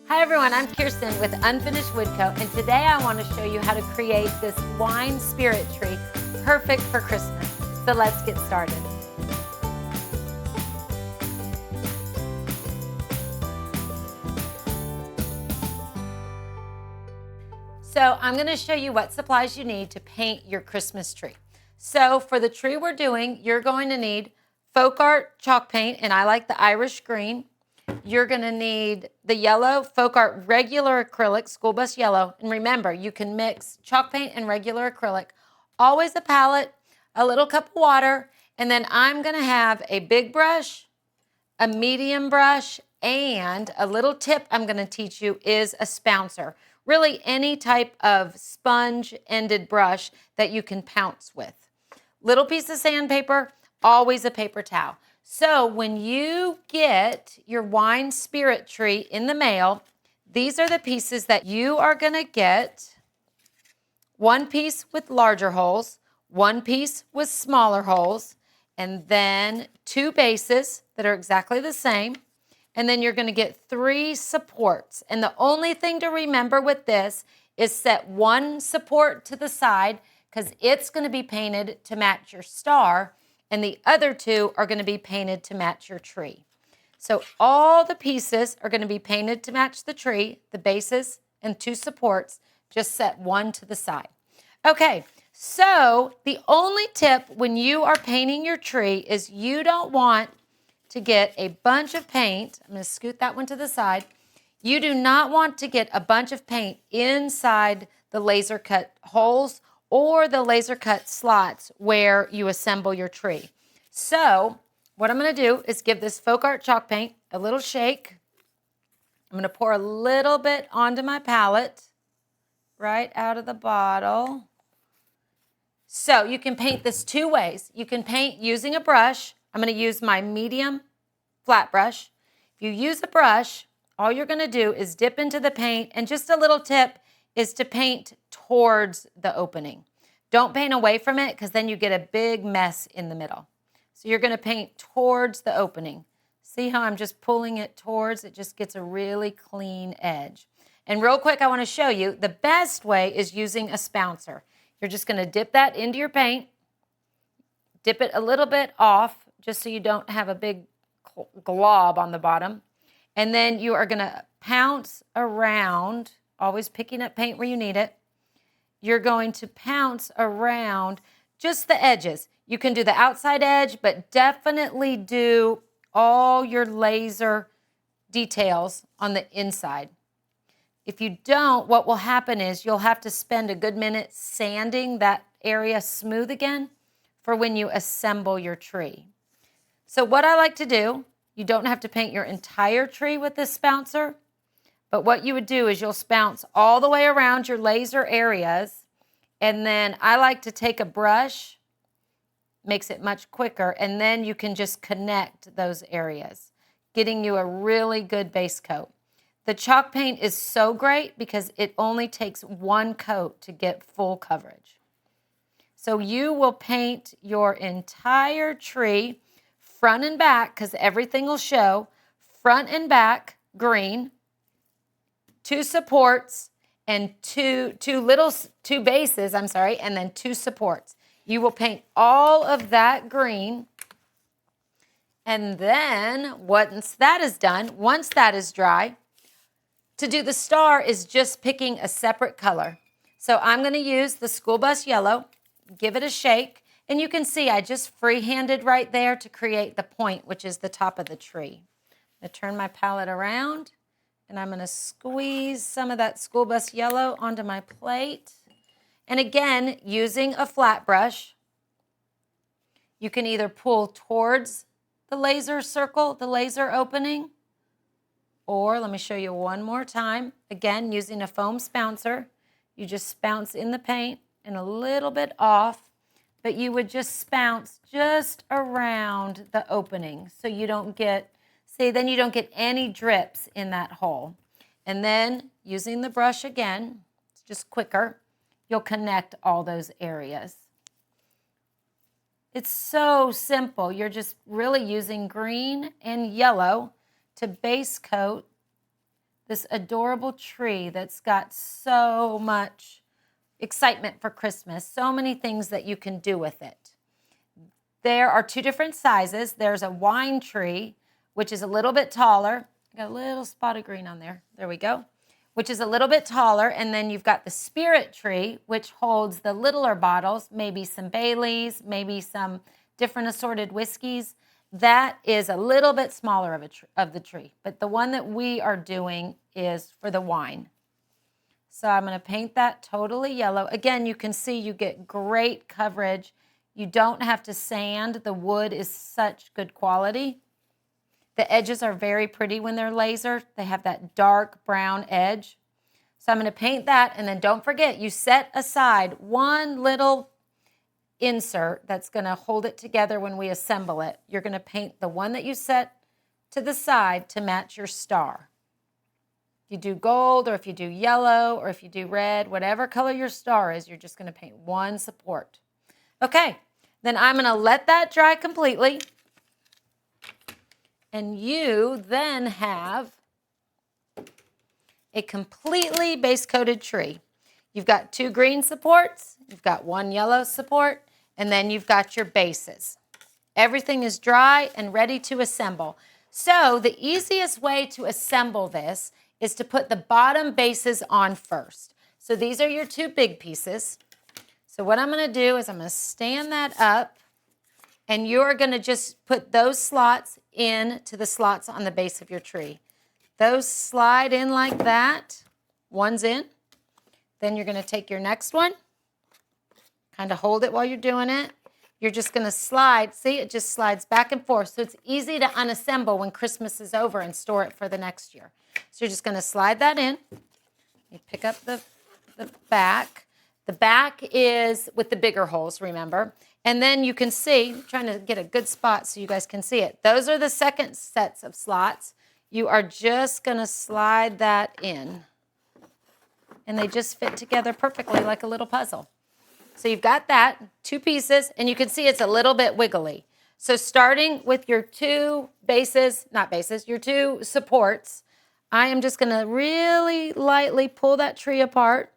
Hi everyone, I'm Kirsten with Unfinished Wood Co. And today I want to show you how to create this wine spirit tree perfect for Christmas. So let's get started. So I'm going to show you what supplies you need to paint your Christmas tree. So for the tree we're doing, you're going to need folk art chalk paint, and I like the Irish green. You're going to need the yellow folk art regular acrylic, school bus yellow. And remember, you can mix chalk paint and regular acrylic. Always a palette, a little cup of water, and then I'm going to have a big brush, a medium brush, and a little tip I'm going to teach you is a spouncer. Really any type of sponge-ended brush that you can pounce with. Little piece of sandpaper, always a paper towel. So when you get your wine spirit tree in the mail, these are the pieces that you are going to get. One piece with larger holes, one piece with smaller holes, and then two bases that are exactly the same. And then you're going to get three supports. And the only thing to remember with this is set one support to the side because it's going to be painted to match your star, and the other two are going to be painted to match your tree. So all the pieces are going to be painted to match the tree, the bases and two supports. Just set one to the side. Okay, so the only tip when you are painting your tree is you don't want to get a bunch of paint. I'm going to scoot that one to the side. You do not want to get a bunch of paint inside the laser cut holes or the laser cut slots where you assemble your tree. So what I'm going to do is give this folk art chalk paint a little shake. I'm going to pour a little bit onto my palette right out of the bottle. So you can paint this two ways. You can paint using a brush. I'm going to use my medium flat brush. If you use a brush, all you're going to do is dip into the paint, and just a little tip is to paint towards the opening. Don't paint away from it because then you get a big mess in the middle. So you're going to paint towards the opening. See how I'm just pulling it towards? It just gets a really clean edge. And real quick, I want to show you the best way is using a spouncer. You're just going to dip that into your paint, dip it a little bit off just so you don't have a big glob on the bottom. And then you are going to pounce around, always picking up paint where you need it. You're going to pounce around just the edges. You can do the outside edge, but definitely do all your laser details on the inside. If you don't, what will happen is you'll have to spend a good minute sanding that area smooth again for when you assemble your tree. So what I like to do, you don't have to paint your entire tree with this spouncer, but what you would do is you'll spounce all the way around your laser areas, and then I like to take a brush, makes it much quicker, and then you can just connect those areas, getting you a really good base coat. The chalk paint is so great because it only takes one coat to get full coverage. So you will paint your entire tree front and back, because everything will show, front and back green, two supports, and two bases, and then two supports. You will paint all of that green, and then once that is done, once that is dry, to do the star is just picking a separate color. So I'm going to use the school bus yellow, give it a shake, and you can see I just freehanded right there to create the point, which is the top of the tree. I'm going to turn my palette around, and I'm going to squeeze some of that school bus yellow onto my plate. And again, using a flat brush, you can either pull towards the laser circle, the laser opening, or let me show you one more time. Again, using a foam spouncer, you just spounce in the paint and a little bit off, but you would just spounce just around the opening so you don't get, then you don't get any drips in that hole. And then using the brush again, it's just quicker, you'll connect all those areas. It's so simple. You're just really using green and yellow to base coat this adorable tree that's got so much excitement for Christmas, so many things that you can do with it. There are 2 different sizes. There's a wine tree, which is a little bit taller. I got a little spot of green on there. There we go. Which is a little bit taller. And then you've got the spirit tree, which holds the littler bottles, maybe some Baileys, maybe some different assorted whiskeys. That is a little bit smaller of the tree. But the one that we are doing is for the wine. So I'm going to paint that totally yellow. Again, you can see you get great coverage. You don't have to sand. The wood is such good quality. The edges are very pretty when they're laser. They have that dark brown edge. So I'm going to paint that, and then don't forget, you set aside one little insert that's going to hold it together when we assemble it. You're going to paint the one that you set to the side to match your star. If you do gold, or if you do yellow, or if you do red, whatever color your star is, you're just going to paint one support. Okay, then I'm going to let that dry completely. And you then have a completely base-coated tree. You've got 2 green supports, you've got 1 yellow support, and then you've got your bases. Everything is dry and ready to assemble. So the easiest way to assemble this is to put the bottom bases on first. So these are your 2 big pieces. So what I'm going to do is I'm going to stand that up, and you're going to just put those slots into the slots on the base of your tree. Those slide in like that. One's in. Then you're going to take your next one. Kind of hold it while you're doing it. You're just going to slide. See, it just slides back and forth. So it's easy to unassemble when Christmas is over and store it for the next year. So you're just going to slide that in. You pick up the back. The back is with the bigger holes, remember. And then you can see, I'm trying to get a good spot so you guys can see it. Those are the second sets of slots. You are just going to slide that in. And they just fit together perfectly like a little puzzle. So you've got that, 2 pieces, and you can see it's a little bit wiggly. So starting with your 2 your 2 supports, I am just going to really lightly pull that tree apart.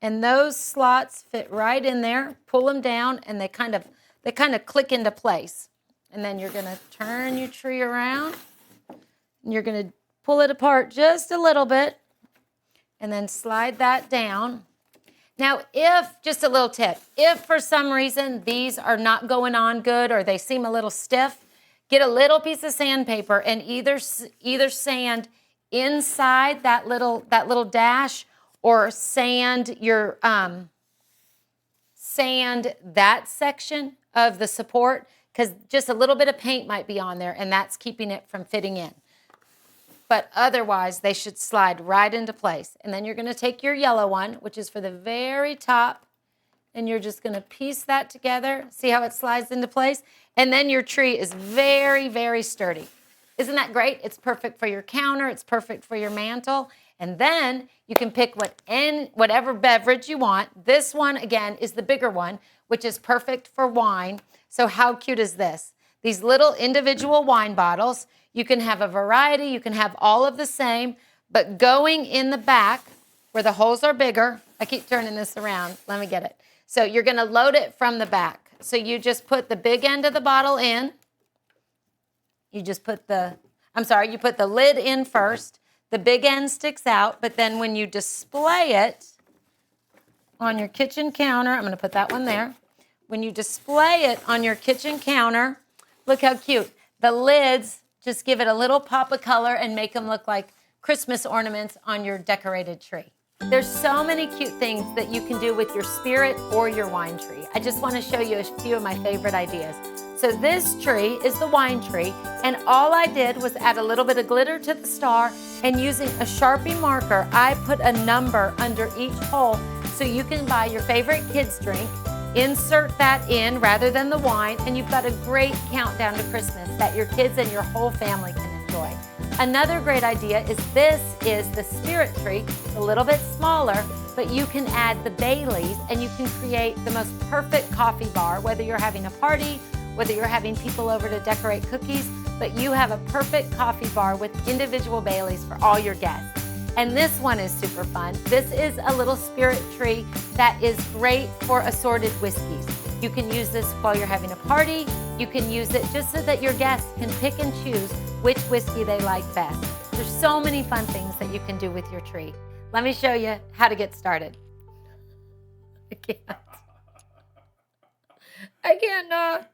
And those slots fit right in there. Pull them down, and they kind of click into place. And then you're going to turn your tree around, and you're going to pull it apart just a little bit, and then slide that down. Now, just a little tip, if for some reason these are not going on good or they seem a little stiff, get a little piece of sandpaper and either sand inside that little dash, or sand that section of the support, because just a little bit of paint might be on there, and that's keeping it from fitting in. But otherwise, they should slide right into place. And then you're going to take your yellow one, which is for the very top, and you're just going to piece that together. See how it slides into place? And then your tree is very, very sturdy. Isn't that great? It's perfect for your counter. It's perfect for your mantle. And then you can pick whatever beverage you want. This one, again, is the bigger one, which is perfect for wine. So how cute is this? These little individual wine bottles. You can have a variety. You can have all of the same. But going in the back where the holes are bigger, I keep turning this around. Let me get it. So you're going to load it from the back. So you just put the big end of the bottle in. You put the lid in first. The big end sticks out, but then when you display it on your kitchen counter, I'm going to put that one there. When you display it on your kitchen counter, look how cute. The lids just give it a little pop of color and make them look like Christmas ornaments on your decorated tree. There's so many cute things that you can do with your spirit or your wine tree. I just want to show you a few of my favorite ideas. So this tree is the wine tree, and all I did was add a little bit of glitter to the star, and using a Sharpie marker, I put a number under each hole so you can buy your favorite kids drink, insert that in rather than the wine, and you've got a great countdown to Christmas that your kids and your whole family can enjoy. Another great idea is the spirit tree, a little bit smaller, but you can add the Baileys and you can create the most perfect coffee bar, whether you're having a party, whether you're having people over to decorate cookies, but you have a perfect coffee bar with individual Baileys for all your guests. And this one is super fun. This is a little spirit tree that is great for assorted whiskeys. You can use this while you're having a party. You can use it just so that your guests can pick and choose which whiskey they like best. There's so many fun things that you can do with your tree. Let me show you how to get started. I can't.